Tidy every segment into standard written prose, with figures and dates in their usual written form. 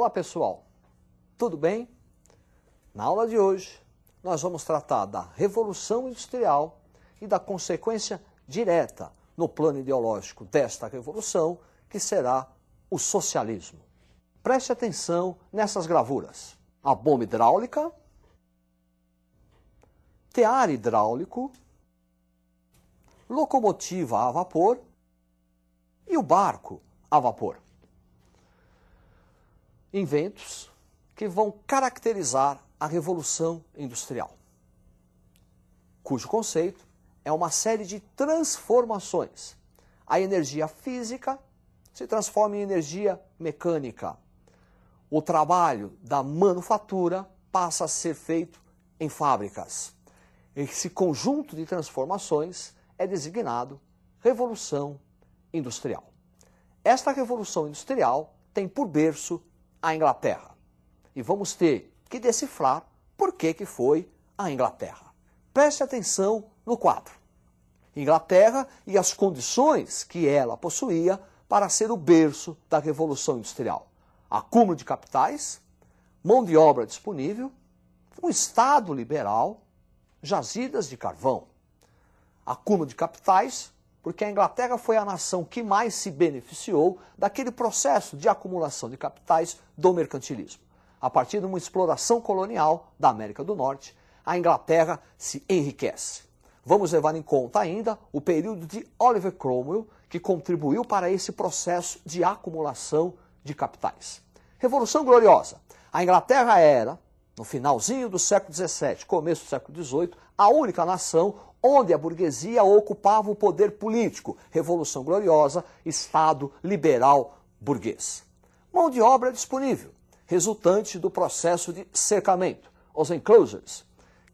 Olá pessoal, tudo bem? Na aula de hoje nós vamos tratar da Revolução Industrial e da consequência direta no plano ideológico desta revolução, que será o socialismo. Preste atenção nessas gravuras. A bomba hidráulica, tear hidráulico, locomotiva a vapor e o barco a vapor. Inventos que vão caracterizar a Revolução Industrial, cujo conceito é uma série de transformações. A energia física se transforma em energia mecânica. O trabalho da manufatura passa a ser feito em fábricas. Esse conjunto de transformações é designado Revolução Industrial. Esta Revolução Industrial tem por berço a Inglaterra. E vamos ter que decifrar por que foi a Inglaterra. Preste atenção no quadro. Inglaterra e as condições que ela possuía para ser o berço da Revolução Industrial. Acúmulo de capitais, mão de obra disponível, um Estado liberal, jazidas de carvão. Acúmulo de capitais, porque a Inglaterra foi a nação que mais se beneficiou daquele processo de acumulação de capitais do mercantilismo. A partir de uma exploração colonial da América do Norte, a Inglaterra se enriquece. Vamos levar em conta ainda o período de Oliver Cromwell, que contribuiu para esse processo de acumulação de capitais. Revolução Gloriosa. A Inglaterra era, no finalzinho do século XVII, começo do século XVIII, a única nação onde a burguesia ocupava o poder político. Revolução Gloriosa, Estado liberal burguês. Mão de obra disponível, resultante do processo de cercamento, os enclosures,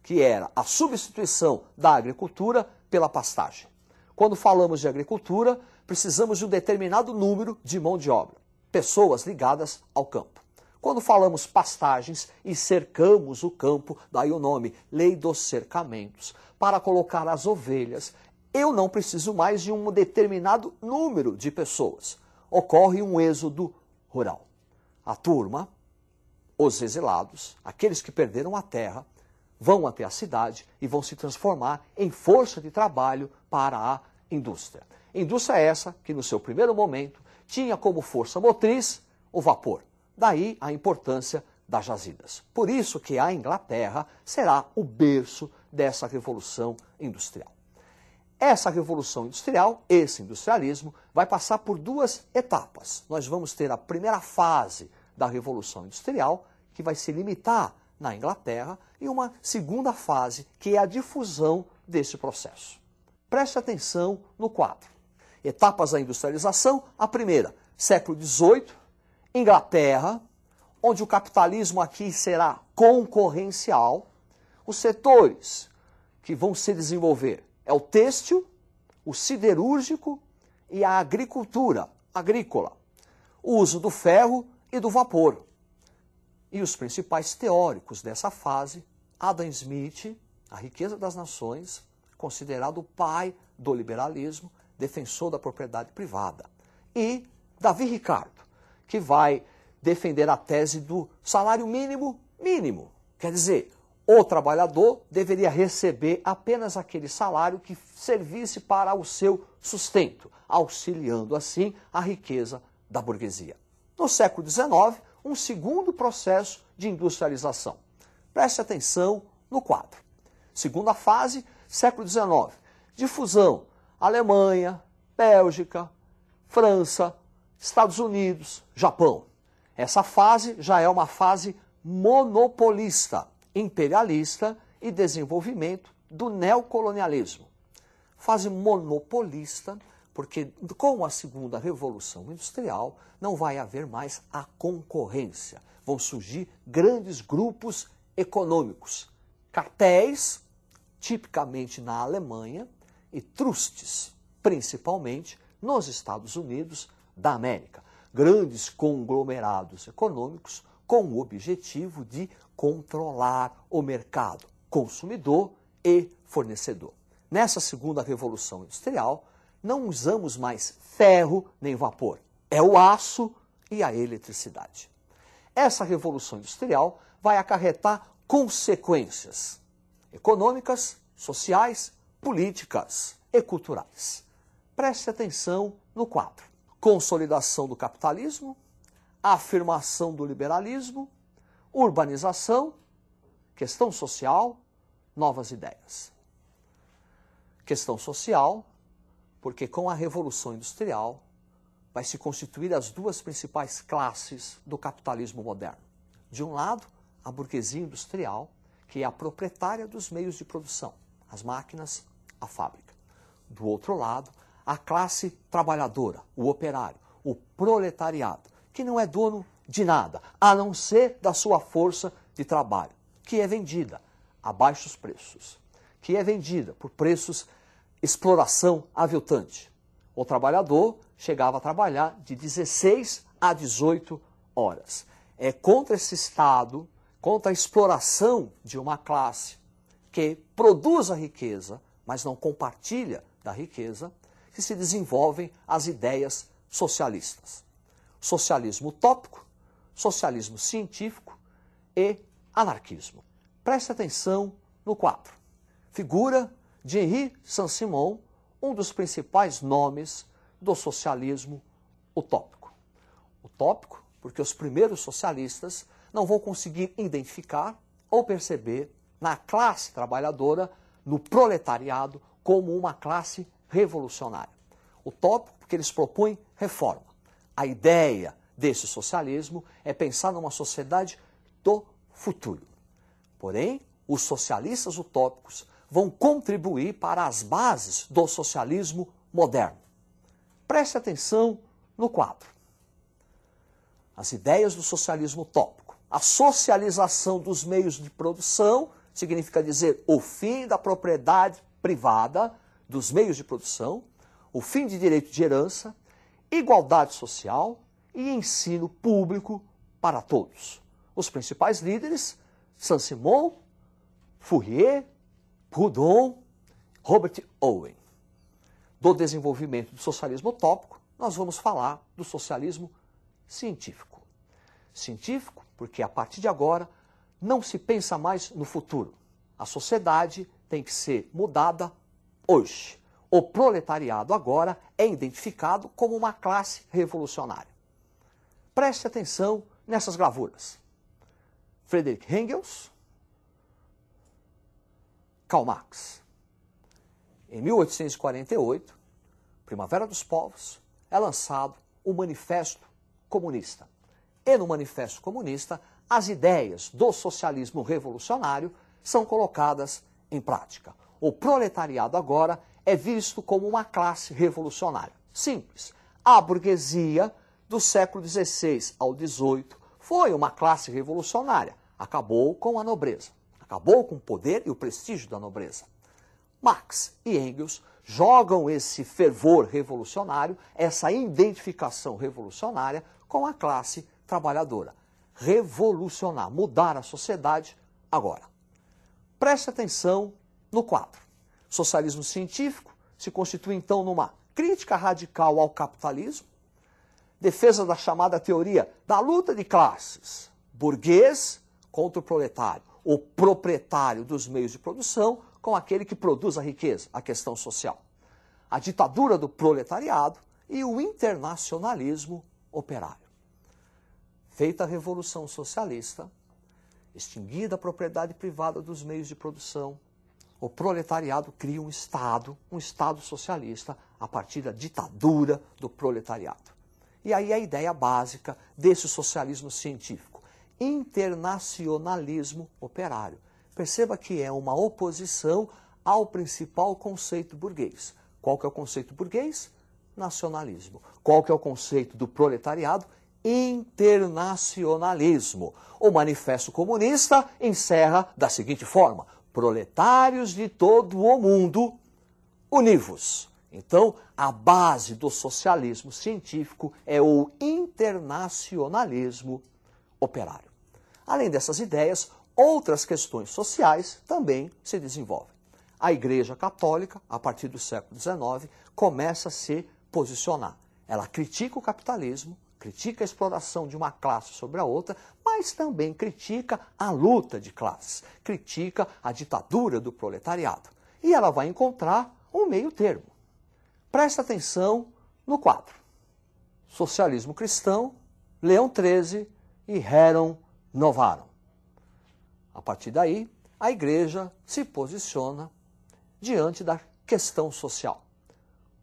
que era a substituição da agricultura pela pastagem. Quando falamos de agricultura, precisamos de um determinado número de mão de obra, pessoas ligadas ao campo. Quando falamos pastagens e cercamos o campo, daí o nome, Lei dos Cercamentos, para colocar as ovelhas, eu não preciso mais de um determinado número de pessoas. Ocorre um êxodo rural. A turma, os exilados, aqueles que perderam a terra, vão até a cidade e vão se transformar em força de trabalho para a indústria. Indústria essa que, no seu primeiro momento, tinha como força motriz o vapor. Daí a importância das jazidas. Por isso que a Inglaterra será o berço dessa Revolução Industrial. Essa Revolução Industrial, esse industrialismo, vai passar por duas etapas. Nós vamos ter a primeira fase da Revolução Industrial, que vai se limitar na Inglaterra, e uma segunda fase, que é a difusão desse processo. Preste atenção no quadro. Etapas da industrialização, a primeira, século XVIII, Inglaterra, onde o capitalismo aqui será concorrencial. Os setores que vão se desenvolver é o têxtil, o siderúrgico e a agricultura agrícola. O uso do ferro e do vapor. E os principais teóricos dessa fase, Adam Smith, A Riqueza das Nações, considerado o pai do liberalismo, defensor da propriedade privada. E Davi Ricardo, que vai defender a tese do salário mínimo. Quer dizer, o trabalhador deveria receber apenas aquele salário que servisse para o seu sustento, auxiliando assim a riqueza da burguesia. No século XIX, um segundo processo de industrialização. Preste atenção no quadro. Segunda fase, século XIX. Difusão, Alemanha, Bélgica, França, Estados Unidos, Japão. Essa fase já é uma fase monopolista, imperialista e desenvolvimento do neocolonialismo. Fase monopolista, porque com a segunda Revolução Industrial não vai haver mais a concorrência. Vão surgir grandes grupos econômicos, cartéis, tipicamente na Alemanha, e trustes, principalmente nos Estados Unidos da América. Grandes conglomerados econômicos com o objetivo de controlar o mercado consumidor e fornecedor. Nessa segunda Revolução Industrial, não usamos mais ferro nem vapor. É o aço e a eletricidade. essa revolução industrial vai acarretar consequências econômicas, sociais, políticas e culturais. Preste atenção no quadro: consolidação do capitalismo, afirmação do liberalismo, urbanização, questão social, novas ideias. Questão social, porque com a Revolução Industrial vai se constituir as duas principais classes do capitalismo moderno. De um lado, a burguesia industrial, que é a proprietária dos meios de produção, as máquinas, a fábrica. Do outro lado, a classe trabalhadora, o operário, o proletariado, que não é dono de nada, a não ser da sua força de trabalho, que é vendida a baixos preços, que é vendida por preços exploração aviltante. O trabalhador chegava a trabalhar de 16 a 18 horas. É contra esse Estado, contra a exploração de uma classe que produz a riqueza, mas não compartilha da riqueza, que se desenvolvem as ideias socialistas. Socialismo utópico, socialismo científico e anarquismo. Preste atenção no quadro. Figura de Henri Saint-Simon, um dos principais nomes do socialismo utópico. Utópico porque os primeiros socialistas não vão conseguir identificar ou perceber na classe trabalhadora, no proletariado, como uma classe revolucionária. Utópico porque eles propõem reforma. A ideia desse socialismo é pensar numa sociedade do futuro. Porém, os socialistas utópicos vão contribuir para as bases do socialismo moderno. Preste atenção no quadro. As ideias do socialismo utópico. A socialização dos meios de produção significa dizer o fim da propriedade privada dos meios de produção, o fim de direito de herança, igualdade social e ensino público para todos. Os principais líderes, Saint-Simon, Fourier, Proudhon, Robert Owen. Do desenvolvimento do socialismo utópico, nós vamos falar do socialismo científico. Científico porque a partir de agora não se pensa mais no futuro. A sociedade tem que ser mudada hoje. O proletariado agora é identificado como uma classe revolucionária. Preste atenção nessas gravuras. Friedrich Engels, Karl Marx. Em 1848, Primavera dos Povos, é lançado o Manifesto Comunista. E no Manifesto Comunista, as ideias do socialismo revolucionário são colocadas em prática. O proletariado agora é visto como uma classe revolucionária. Simples. A burguesia do século XVI ao XVIII foi uma classe revolucionária. Acabou com a nobreza. Acabou com o poder e o prestígio da nobreza. Marx e Engels jogam esse fervor revolucionário, essa identificação revolucionária com a classe trabalhadora. Revolucionar, mudar a sociedade agora. Preste atenção no quadro. Socialismo científico se constitui então numa crítica radical ao capitalismo, defesa da chamada teoria da luta de classes, burguês contra o proletário, o proprietário dos meios de produção com aquele que produz a riqueza, a questão social. A ditadura do proletariado e o internacionalismo operário. Feita a Revolução Socialista, extinguida a propriedade privada dos meios de produção, o proletariado cria um Estado socialista a partir da ditadura do proletariado. E aí a ideia básica desse socialismo científico, internacionalismo operário. Perceba que é uma oposição ao principal conceito burguês. Qual que é o conceito burguês? Nacionalismo. Qual que é o conceito do proletariado? Internacionalismo. O Manifesto Comunista encerra da seguinte forma: proletários de todo o mundo, univos. Então, a base do socialismo científico é o internacionalismo operário. Além dessas ideias, outras questões sociais também se desenvolvem. A Igreja Católica, a partir do século XIX, começa a se posicionar. Ela critica o capitalismo, critica a exploração de uma classe sobre a outra, mas também critica a luta de classes, critica a ditadura do proletariado. E ela vai encontrar um meio termo. Presta atenção no quadro. Socialismo Cristão, Leão XIII e Rerum Novarum. A partir daí, a Igreja se posiciona diante da questão social.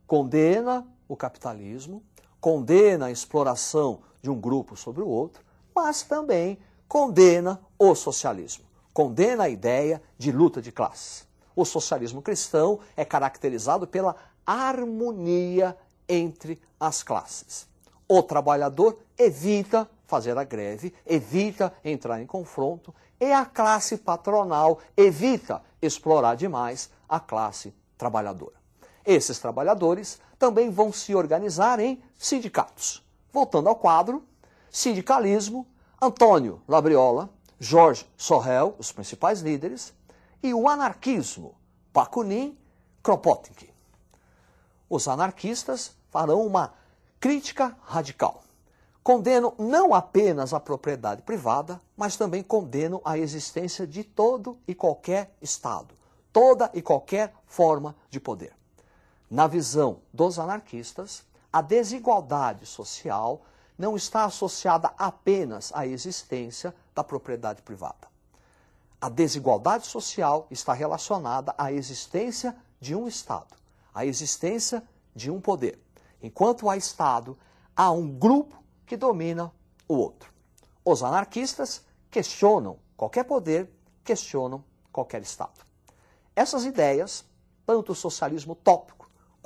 Condena o capitalismo, condena a exploração de um grupo sobre o outro, mas também condena o socialismo, condena a ideia de luta de classes. O socialismo cristão é caracterizado pela harmonia entre as classes. O trabalhador evita fazer a greve, evita entrar em confronto, e a classe patronal evita explorar demais a classe trabalhadora. Esses trabalhadores também vão se organizar em sindicatos. Voltando ao quadro, sindicalismo, Antônio Labriola, Georges Sorel, os principais líderes, e o anarquismo, Bakunin, Kropotkin. Os anarquistas farão uma crítica radical. Condenam não apenas a propriedade privada, mas também condenam a existência de todo e qualquer Estado, toda e qualquer forma de poder. Na visão dos anarquistas, a desigualdade social não está associada apenas à existência da propriedade privada. A desigualdade social está relacionada à existência de um Estado, à existência de um poder. Enquanto há Estado, há um grupo que domina o outro. Os anarquistas questionam qualquer poder, questionam qualquer Estado. Essas ideias, tanto o socialismo utópico,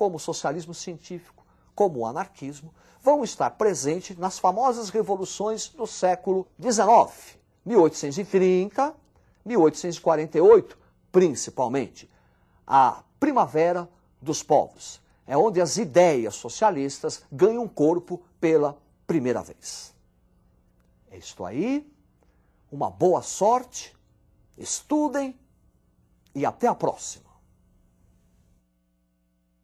como o socialismo científico, como o anarquismo, vão estar presentes nas famosas revoluções do século XIX, 1830, 1848, principalmente. A Primavera dos Povos. É onde as ideias socialistas ganham corpo pela primeira vez. É isto aí, uma boa sorte, estudem e até a próxima.